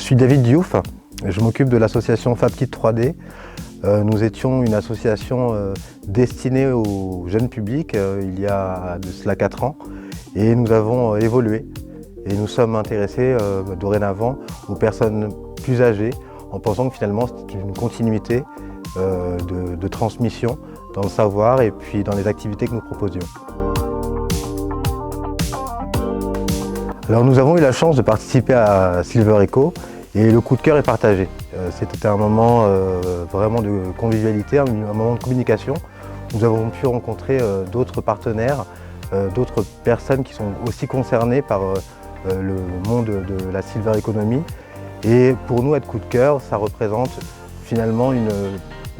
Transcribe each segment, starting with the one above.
suis David Diouf, je m'occupe de l'association FabKit 3D. Nous étions une association destinée au jeune public il y a de cela 4 ans et nous avons évolué et nous sommes intéressés dorénavant aux personnes plus âgées en pensant que finalement c'est une continuité de transmission dans le savoir et puis dans les activités que nous proposions. Alors nous avons eu la chance de participer à Silver Echo et le coup de cœur est partagé. C'était un moment vraiment de convivialité, un moment de communication. Nous avons pu rencontrer d'autres partenaires, d'autres personnes qui sont aussi concernées par le monde de la Silver Economy. Et pour nous, être coup de cœur, ça représente finalement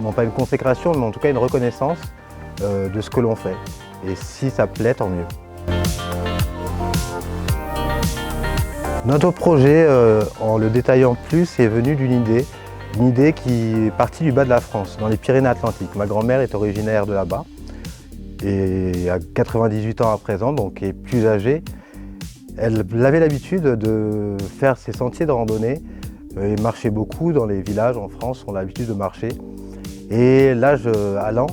non pas une consécration, mais en tout cas une reconnaissance de ce que l'on fait. Et si ça plaît, tant mieux. Notre projet, en le détaillant plus, est venu d'une idée qui est partie du bas de la France, dans les Pyrénées-Atlantiques. Ma grand-mère est originaire de là-bas et a 98 ans à présent, donc est plus âgée. Elle avait l'habitude de faire ses sentiers de randonnée et marcher beaucoup dans les villages en France, on a l'habitude de marcher. Et l'âge allant,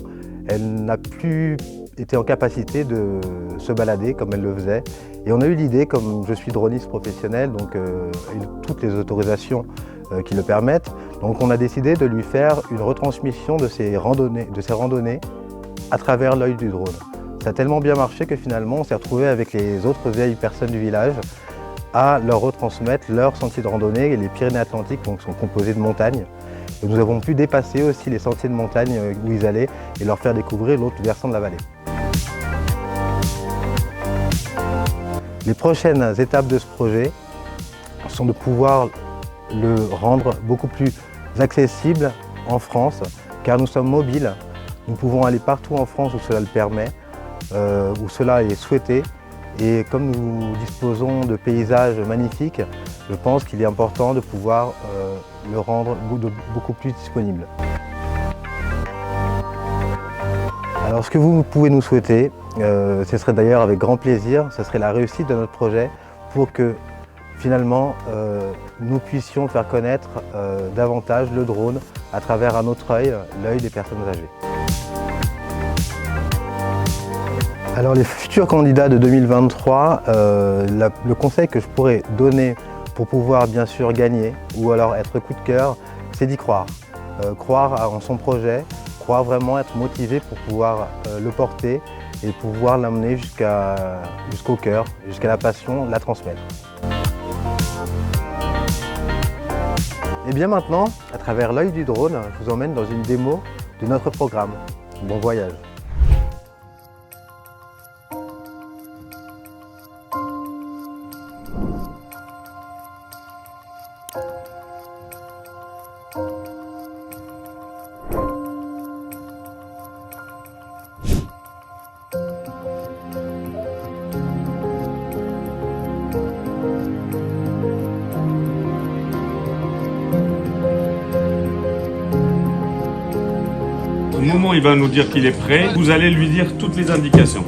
elle n'a plus été en capacité de se balader comme elle le faisait. Et on a eu l'idée, comme je suis droniste professionnel, donc toutes les autorisations qui le permettent, donc on a décidé de lui faire une retransmission de ses randonnées à travers l'œil du drone. Ça a tellement bien marché que finalement on s'est retrouvé avec les autres vieilles personnes du village à leur retransmettre leurs sentiers de randonnée. Et les Pyrénées-Atlantiques sont composées de montagnes. Et nous avons pu dépasser aussi les sentiers de montagne où ils allaient et leur faire découvrir l'autre versant de la vallée. Les prochaines étapes de ce projet sont de pouvoir le rendre beaucoup plus accessible en France, car nous sommes mobiles. Nous pouvons aller partout en France où cela le permet, où cela est souhaité. Et comme nous disposons de paysages magnifiques, je pense qu'il est important de pouvoir le rendre beaucoup plus disponible. Alors ce que vous pouvez nous souhaiter, ce serait d'ailleurs avec grand plaisir, ce serait la réussite de notre projet pour que finalement nous puissions faire connaître davantage le drone à travers un autre œil, l'œil des personnes âgées. Alors les futurs candidats de 2023, le conseil que je pourrais donner pour pouvoir bien sûr gagner ou alors être coup de cœur, c'est d'y croire. Croire en son projet, croire vraiment, être motivé pour pouvoir le porter et pouvoir l'amener jusqu'au cœur, jusqu'à la passion, la transmettre. Et bien maintenant, à travers l'œil du drone, je vous emmène dans une démo de notre programme. Bon voyage! Au moment où il va nous dire qu'il est prêt, vous allez lui dire toutes les indications.